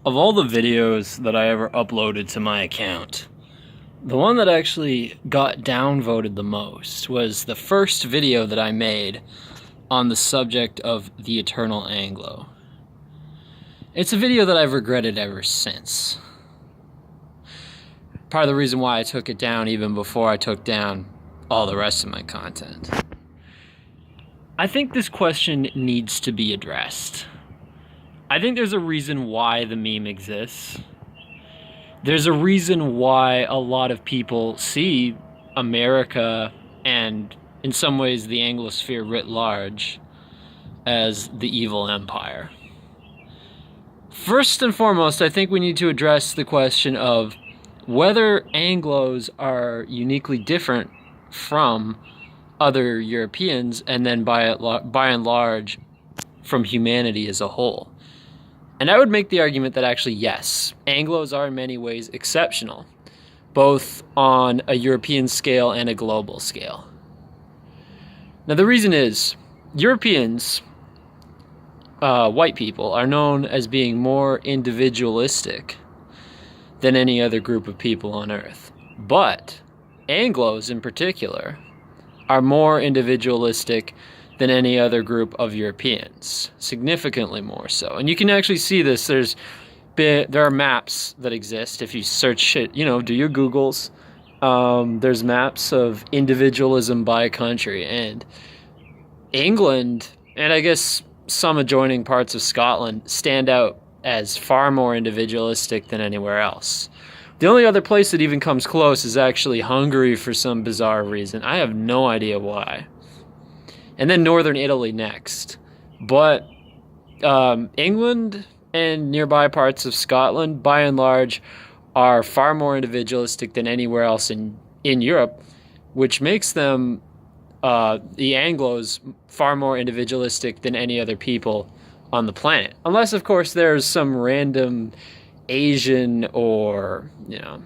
Of all the videos that I ever uploaded to my account, the one that actually got downvoted the most was the first video that I made on the subject of the eternal Anglo. It's a video that I've regretted ever since. Part of the reason why I took it down even before I took down all the rest of my content. I think this question needs to be addressed. I think there's a reason why the meme exists. There's a reason why a lot of people see America and, in some ways, the Anglosphere writ large as the evil empire. First and foremost, I think we need to address the question of whether Anglos are uniquely different from other Europeans, and then by and large, from humanity as a whole. And I would make the argument that actually, yes, Anglos are in many ways exceptional, both on a European scale and a global scale. Now, the reason is, Europeans, white people, are known as being more individualistic than any other group of people on Earth. But Anglos, in particular, are more individualistic than any other group of Europeans, significantly more so. And you can actually see this. There are maps that exist. If you search it, do your Googles. There's maps of individualism by country. And England, and I guess some adjoining parts of Scotland, stand out as far more individualistic than anywhere else. The only other place that even comes close is actually Hungary for some bizarre reason. I have no idea why. And then northern Italy next. But England and nearby parts of Scotland, by and large, are far more individualistic than anywhere else in Europe, which makes them, the Anglos, far more individualistic than any other people on the planet. Unless, of course, there's some random Asian or,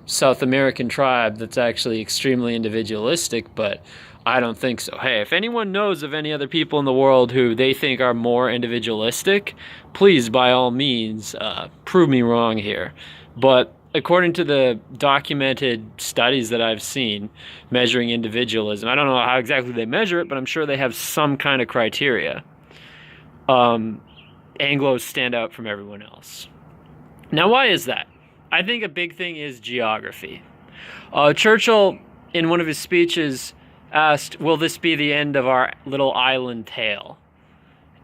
South American tribe that's actually extremely individualistic, but I don't think so. Hey, if anyone knows of any other people in the world who they think are more individualistic, please, by all means, prove me wrong here. But according to the documented studies that I've seen measuring individualism, I don't know how exactly they measure it, but I'm sure they have some kind of criteria. Anglos stand out from everyone else. Now, why is that? I think a big thing is geography. Churchill, in one of his speeches, asked, will this be the end of our little island tale?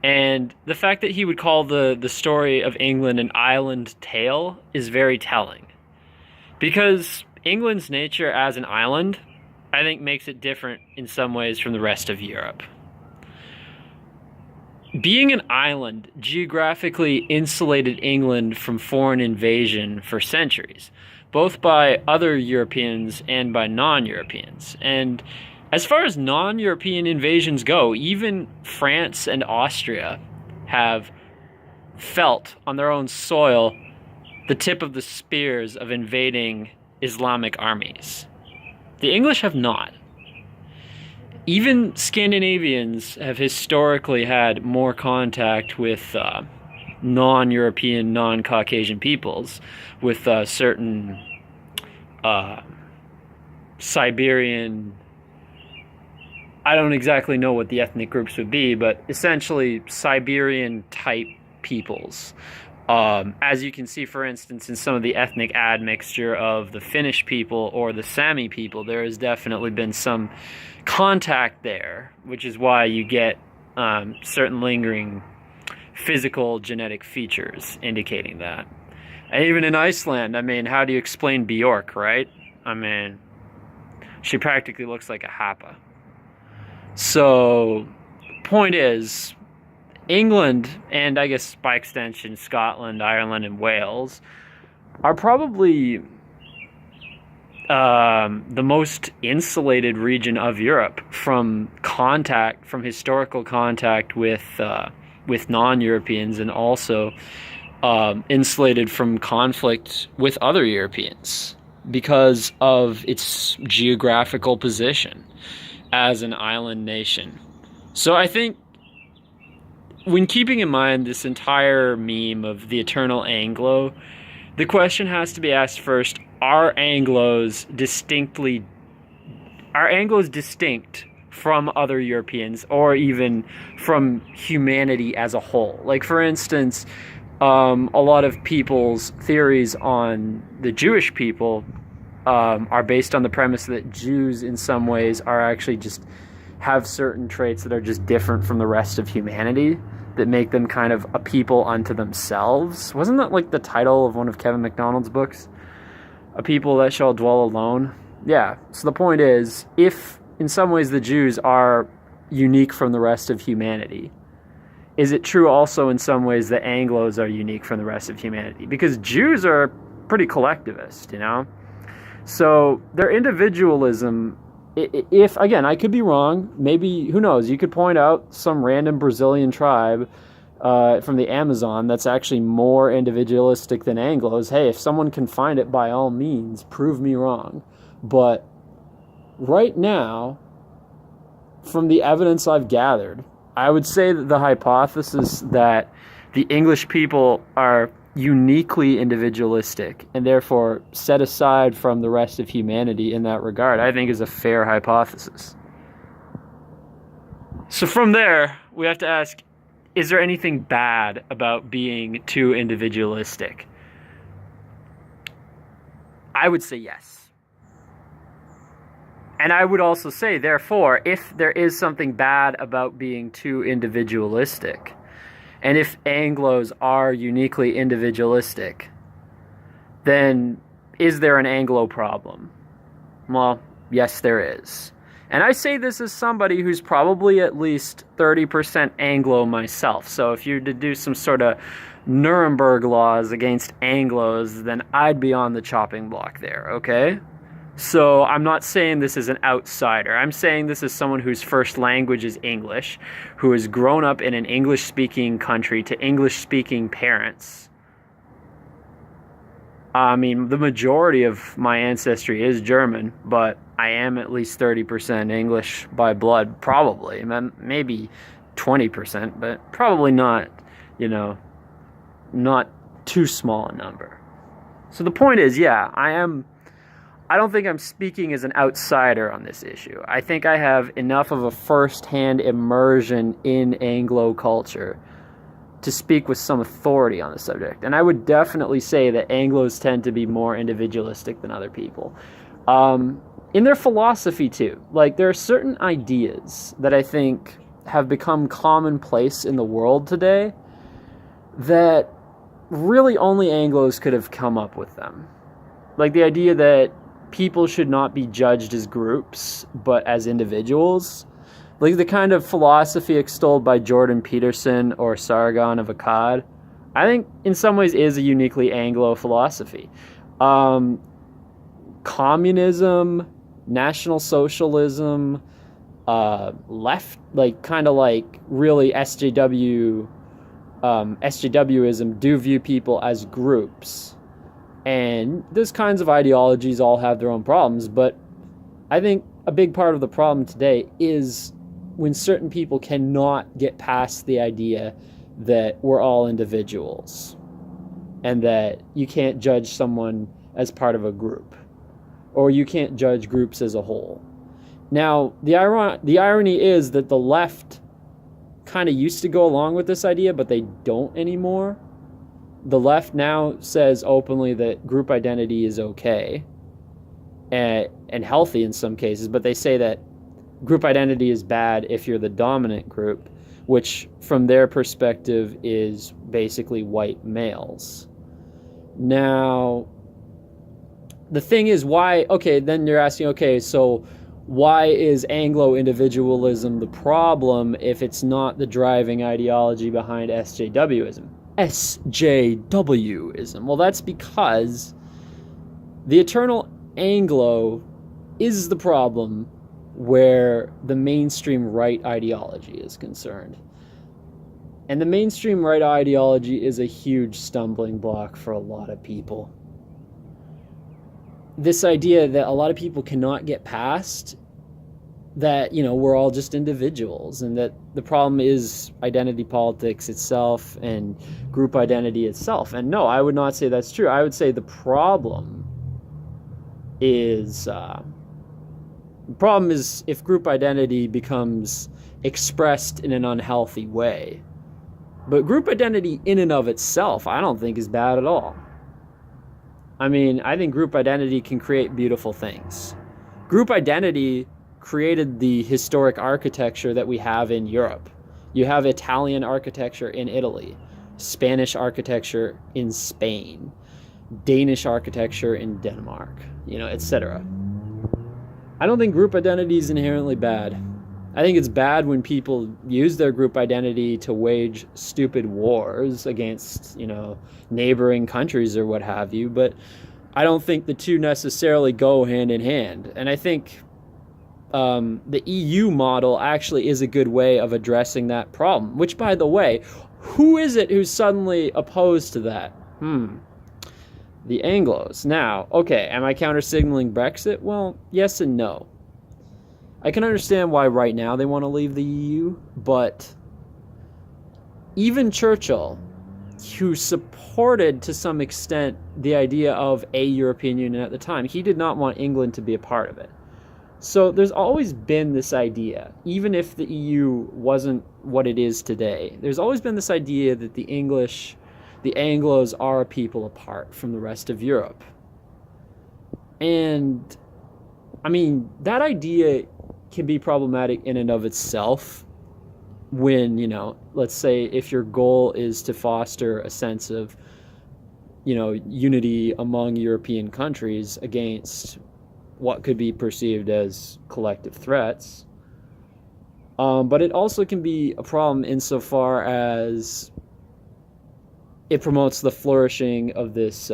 And the fact that he would call the story of England an island tale is very telling. Because England's nature as an island, I think, makes it different in some ways from the rest of Europe. Being an island geographically insulated England from foreign invasion for centuries, both by other Europeans and by non-Europeans. And as far as non-European invasions go, even France and Austria have felt on their own soil the tip of the spears of invading Islamic armies. The English have not. Even Scandinavians have historically had more contact with non-European, non-Caucasian peoples, with certain Siberian, I don't exactly know what the ethnic groups would be, but essentially Siberian-type peoples. As you can see, for instance, in some of the ethnic admixture of the Finnish people or the Sami people, there has definitely been some contact there, which is why you get certain lingering physical genetic features indicating that. And even in Iceland, how do you explain Bjork, right? She practically looks like a Hapa. So, point is, England, and I guess by extension Scotland, Ireland, and Wales, are probably the most insulated region of Europe from historical contact with non-Europeans, and also insulated from conflict with other Europeans because of its geographical position as an island nation. So I think when keeping in mind this entire meme of the eternal Anglo, The question has to be asked first, are Anglos distinct from other Europeans, or even from humanity as a whole? Like, for instance, a lot of people's theories on the Jewish people are based on the premise that Jews in some ways are actually just have certain traits that are just different from the rest of humanity, that make them kind of a people unto themselves. Wasn't that like the title of one of Kevin MacDonald's books? A people that shall dwell alone? Yeah. So the point is, if in some ways the Jews are unique from the rest of humanity, is it true also in some ways that Anglos are unique from the rest of humanity? Because Jews are pretty collectivist, you know? So their individualism, if, again, I could be wrong, maybe, who knows, you could point out some random Brazilian tribe from the Amazon that's actually more individualistic than Anglos. Hey, if someone can find it, by all means, prove me wrong. But right now, from the evidence I've gathered, I would say that the hypothesis that the English people are uniquely individualistic and therefore set aside from the rest of humanity in that regard, I think is a fair hypothesis. So from there, we have to ask, is there anything bad about being too individualistic? I would say yes. And I would also say, therefore, if there is something bad about being too individualistic, and if Anglos are uniquely individualistic, then is there an Anglo problem? Well, yes, there is. And I say this as somebody who's probably at least 30% Anglo myself. So if you were to do some sort of Nuremberg laws against Anglos, then I'd be on the chopping block there, okay? So I'm not saying this is an outsider. I'm saying this is someone whose first language is English, who has grown up in an English-speaking country to English-speaking parents. I mean, the majority of my ancestry is German, but I am at least 30% English by blood, probably. Maybe 20%, but probably not, not too small a number. So the point is, yeah, I don't think I'm speaking as an outsider on this issue. I think I have enough of a first-hand immersion in Anglo culture to speak with some authority on the subject. And I would definitely say that Anglos tend to be more individualistic than other people. In their philosophy, too. Like, there are certain ideas that I think have become commonplace in the world today that really only Anglos could have come up with them. Like the idea that people should not be judged as groups, but as individuals. Like the kind of philosophy extolled by Jordan Peterson or Sargon of Akkad, I think in some ways is a uniquely Anglo philosophy. Communism, National Socialism, left, like kind of like really SJWism do view people as groups. And those kinds of ideologies all have their own problems, but I think a big part of the problem today is when certain people cannot get past the idea that we're all individuals and that you can't judge someone as part of a group, or you can't judge groups as a whole. Now, the irony is that the left kind of used to go along with this idea, but they don't anymore. The left now says openly that group identity is okay and healthy in some cases, but they say that group identity is bad if you're the dominant group, which from their perspective is basically white males. Now, the thing is why, okay, then you're asking, okay, so why is Anglo individualism the problem if it's not the driving ideology behind SJWism? SJWism. Well, that's because the eternal Anglo is the problem where the mainstream right ideology is concerned. And the mainstream right ideology is a huge stumbling block for a lot of people. This idea that a lot of people cannot get past that, we're all just individuals, and that the problem is identity politics itself and group identity itself. And no, I would not say that's true. I would say the problem is if group identity becomes expressed in an unhealthy way. But group identity in and of itself, I don't think is bad at all. I mean, I think group identity can create beautiful things. Group identity created the historic architecture that we have in Europe. You have Italian architecture in Italy, Spanish architecture in Spain, Danish architecture in Denmark, etc. I don't think group identity is inherently bad. I think it's bad when people use their group identity to wage stupid wars against, neighboring countries or what have you, but I don't think the two necessarily go hand in hand. And I think the EU model actually is a good way of addressing that problem, which, by the way, who is it who's suddenly opposed to that? The Anglos. Now, okay, am I counter-signaling Brexit? Well, yes and no. I can understand why right now they want to leave the EU, but even Churchill, who supported to some extent the idea of a European Union at the time, he did not want England to be a part of it. So there's always been this idea, even if the EU wasn't what it is today, there's always been this idea that the Anglos are a people apart from the rest of Europe. And, I mean, that idea can be problematic in and of itself when, let's say if your goal is to foster a sense of, unity among European countries against what could be perceived as collective threats. But it also can be a problem insofar as it promotes the flourishing of this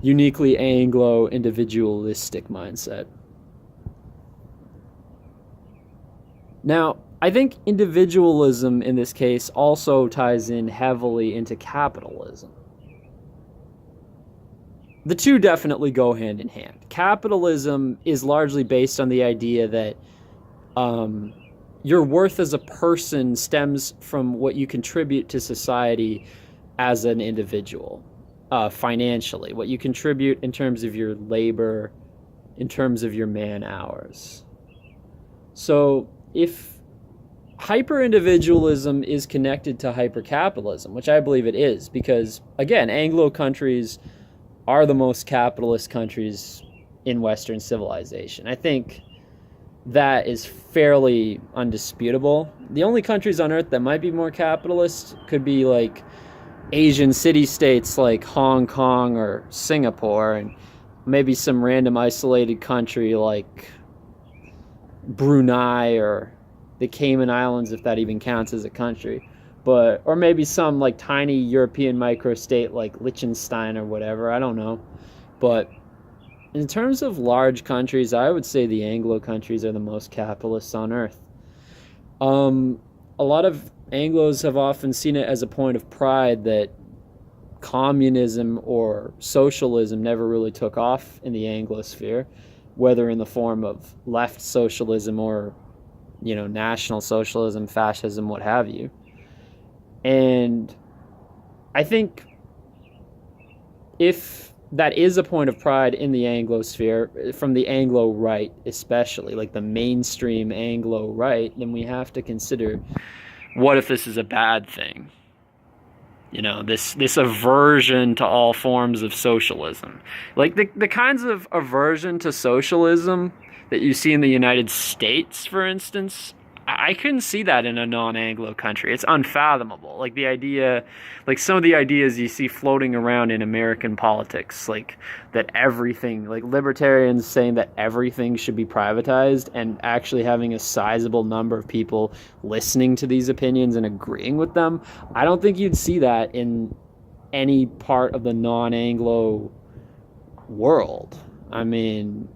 uniquely Anglo individualistic mindset. Now, I think individualism in this case also ties in heavily into capitalism. The two definitely go hand in hand. Capitalism is largely based on the idea that your worth as a person stems from what you contribute to society as an individual, financially, what you contribute in terms of your labor, in terms of your man hours. So if hyper-individualism is connected to hyper-capitalism, which I believe it is, because, again, Anglo countries are the most capitalist countries in Western civilization. I think that is fairly undisputable. The only countries on Earth that might be more capitalist could be like Asian city-states like Hong Kong or Singapore, and maybe some random isolated country like Brunei or the Cayman Islands, if that even counts as a country. But, or maybe some like tiny European microstate like Liechtenstein or whatever, I don't know. But in terms of large countries, I would say the Anglo countries are the most capitalist on Earth. A lot of Anglos have often seen it as a point of pride that communism or socialism never really took off in the Anglosphere, whether in the form of left socialism or, national socialism, fascism, what have you. And I think if that is a point of pride in the Anglosphere, from the Anglo right especially, like the mainstream Anglo right, then we have to consider, what if this is a bad thing? This aversion to all forms of socialism. Like the kinds of aversion to socialism that you see in the United States, for instance, I couldn't see that in a non-Anglo country. It's unfathomable. Like the idea, like some of the ideas you see floating around in American politics, like that everything, like libertarians saying that everything should be privatized, and actually having a sizable number of people listening to these opinions and agreeing with them. I don't think you'd see that in any part of the non-Anglo world. I mean,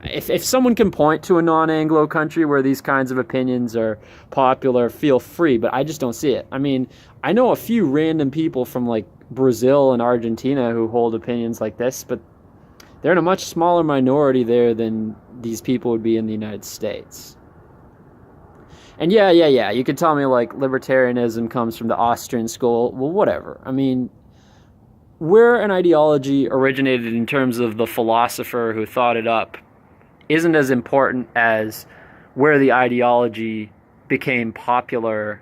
if someone can point to a non-Anglo country where these kinds of opinions are popular, feel free, but I just don't see it. I mean, I know a few random people from like Brazil and Argentina who hold opinions like this, but they're in a much smaller minority there than these people would be in the United States. And yeah, you could tell me like libertarianism comes from the Austrian school. Well, whatever. I mean, where an ideology originated in terms of the philosopher who thought it up isn't as important as where the ideology became popular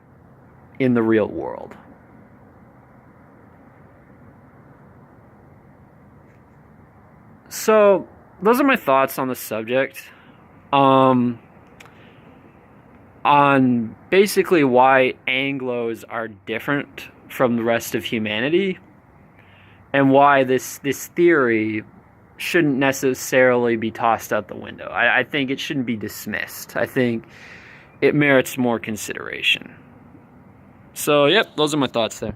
in the real world. So, those are my thoughts on the subject. On basically why Anglos are different from the rest of humanity, and why this theory shouldn't necessarily be tossed out the window. I think it shouldn't be dismissed. I think it merits more consideration. So, yep, those are my thoughts there.